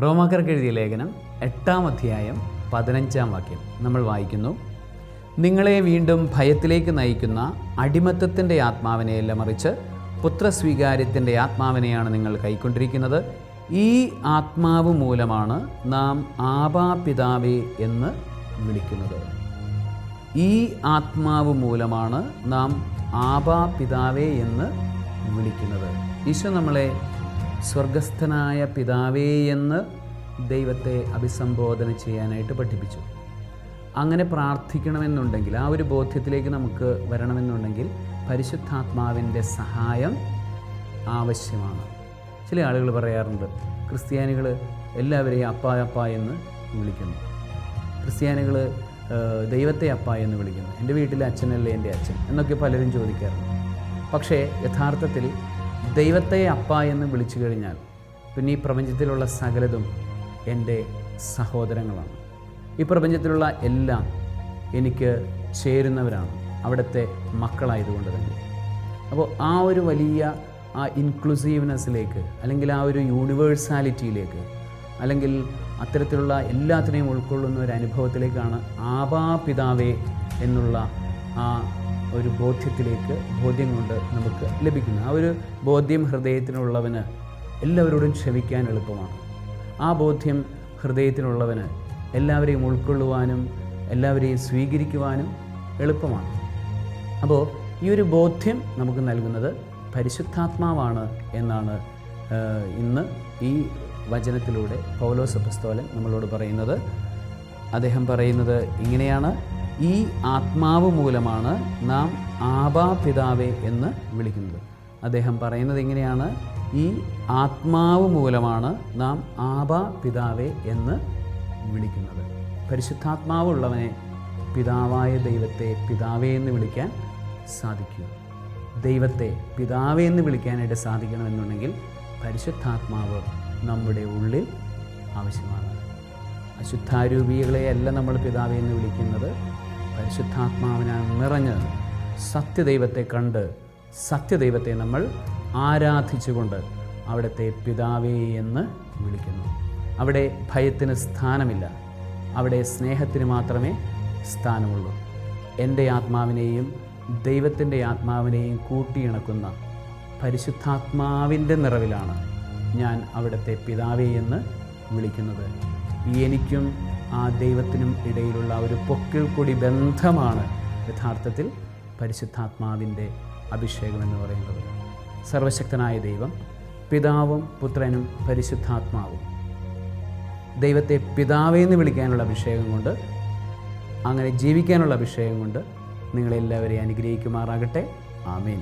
റോമാക്കാർക്ക് എഴുതിയ ലേഖനം 8-ാം അധ്യായം 15-ാം വാക്യം നമ്മൾ വായിക്കുന്നു. നിങ്ങളെ വീണ്ടും ഭയത്തിലേക്ക് നയിക്കുന്ന അടിമത്തത്തിൻ്റെ ആത്മാവിനെയല്ല, മറിച്ച് പുത്രസ്വീകാര്യത്തിൻ്റെ ആത്മാവിനെയാണ് നിങ്ങൾ കൈക്കൊണ്ടിരിക്കുന്നത്. ഈ ആത്മാവ് മൂലമാണ് നാം ആബാ പിതാവേ എന്ന് വിളിക്കുന്നത്. ഈ ആത്മാവ് മൂലമാണ് നാം ആബാ പിതാവേ എന്ന് വിളിക്കുന്നത്. ഈശോ നമ്മളെ സ്വർഗസ്ഥനായ പിതാവേ എന്ന് ദൈവത്തെ അഭിസംബോധന ചെയ്യാനായിട്ട് പഠിപ്പിച്ചു. അങ്ങനെ പ്രാർത്ഥിക്കണമെന്നുണ്ടെങ്കിൽ, ആ ഒരു ബോധ്യത്തിലേക്ക് നമുക്ക് വരണമെന്നുണ്ടെങ്കിൽ പരിശുദ്ധാത്മാവിൻ്റെ സഹായം ആവശ്യമാണ്. ചില ആളുകൾ പറയാറുണ്ട്, ക്രിസ്ത്യാനികൾ എല്ലാവരെയും അപ്പ എന്ന് വിളിക്കുന്നു, ക്രിസ്ത്യാനികൾ ദൈവത്തെ അപ്പ എന്ന് വിളിക്കുന്നു, എൻ്റെ വീട്ടിലെ അച്ഛനല്ലേ എൻ്റെ അച്ഛൻ എന്നൊക്കെ പലരും ചോദിക്കാറുണ്ട്. പക്ഷേ യഥാർത്ഥത്തിൽ ദൈവത്തെ അപ്പ എന്ന് വിളിച്ചു കഴിഞ്ഞാൽ പിന്നെ ഈ പ്രപഞ്ചത്തിലുള്ള സകലതും എൻ്റെ സഹോദരങ്ങളാണ്. ഈ പ്രപഞ്ചത്തിലുള്ള എല്ലാം എനിക്ക് ചേരുന്നവരാണ്, അവിടുത്തെ മക്കളായതുകൊണ്ട് തന്നെ. അപ്പോൾ ആ ഒരു വലിയ ആ ഇൻക്ലൂസീവ്നെസ്സിലേക്ക്, അല്ലെങ്കിൽ ആ ഒരു യൂണിവേഴ്സാലിറ്റിയിലേക്ക്, അല്ലെങ്കിൽ അത്തരത്തിലുള്ള എല്ലാത്തിനെയും ഉൾക്കൊള്ളുന്ന ഒരു അനുഭവത്തിലേക്കാണ് ആബാ പിതാവേ എന്നുള്ള ആ ഒരു ബോധ്യം കൊണ്ട് നമുക്ക് ലഭിക്കുന്നു. ആ ഒരു ബോധ്യം ഹൃദയത്തിനുള്ളവന് എല്ലാവരോടും ക്ഷമിക്കാൻ എളുപ്പമാണ്. ആ ബോധ്യം ഹൃദയത്തിനുള്ളവന് എല്ലാവരെയും ഉൾക്കൊള്ളുവാനും എല്ലാവരെയും സ്വീകരിക്കുവാനും എളുപ്പമാണ്. അപ്പോൾ ഈ ഒരു ബോധ്യം നമുക്ക് നൽകുന്നത് പരിശുദ്ധാത്മാവാണ് എന്നാണ് ഇന്ന് ഈ വചനത്തിലൂടെ പൗലോസ് അപ്പോസ്തലൻ നമ്മളോട് പറയുന്നത്. അദ്ദേഹം പറയുന്നത് ഇങ്ങനെയാണ്: ഈ ആത്മാവ് മൂലമാണ് നാം ആബാ പിതാവേ എന്ന് വിളിക്കുന്നത്. അദ്ദേഹം പറയുന്നത് ഇങ്ങനെയാണ്: ഈ ആത്മാവ് മൂലമാണ് നാം ആബാ പിതാവേ എന്ന് വിളിക്കുന്നത്. പരിശുദ്ധാത്മാവുള്ളവനെ പിതാവായ ദൈവത്തെ പിതാവേ എന്ന് വിളിക്കാൻ സാധിക്കൂ. ദൈവത്തെ പിതാവേ എന്ന് വിളിക്കാനായിട്ട് സാധിക്കണമെന്നുണ്ടെങ്കിൽ പരിശുദ്ധാത്മാവ് നമ്മുടെ ഉള്ളിൽ ആവശ്യമാണ്. അശുദ്ധാരൂപികളെയല്ല നമ്മൾ പിതാവേ എന്ന് വിളിക്കുന്നത്, പരിശുദ്ധാത്മാവിനാൽ നിറഞ്ഞ് സത്യദൈവത്തെ കണ്ട് സത്യദൈവത്തെ നമ്മൾ ആരാധിച്ചുകൊണ്ട് അവിടുത്തെ പിതാവേ എന്ന് വിളിക്കുന്നു. അവിടെ ഭയത്തിന് സ്ഥാനമില്ല, അവിടെ സ്നേഹത്തിന് മാത്രമേ സ്ഥാനമുള്ളൂ. എൻ്റെ ആത്മാവിനെയും ദൈവത്തിൻ്റെ ആത്മാവിനെയും കൂട്ടിയിണക്കുന്ന പരിശുദ്ധാത്മാവിൻ്റെ നിറവിലാണ് ഞാൻ അവിടുത്തെ പിതാവേ എന്ന് വിളിക്കുന്നത്. എനിക്കും ആ ദൈവത്തിനും ഇടയിലുള്ള ഒരു പൊക്കിൾ കൂടി ബന്ധമാണ് യഥാർത്ഥത്തിൽ പരിശുദ്ധാത്മാവിൻ്റെ അഭിഷേകം എന്ന് പറയുന്നത്. സർവശക്തനായ ദൈവം, പിതാവും പുത്രനും പരിശുദ്ധാത്മാവും ദൈവത്തെ പിതാവേ എന്ന് വിളിക്കാനുള്ള അഭിഷേകം കൊണ്ട്, അങ്ങനെ ജീവിക്കാനുള്ള അഭിഷേകം കൊണ്ട് നിങ്ങളെല്ലാവരെയും അനുഗ്രഹിക്കുമാറാകട്ടെ. ആമേൻ.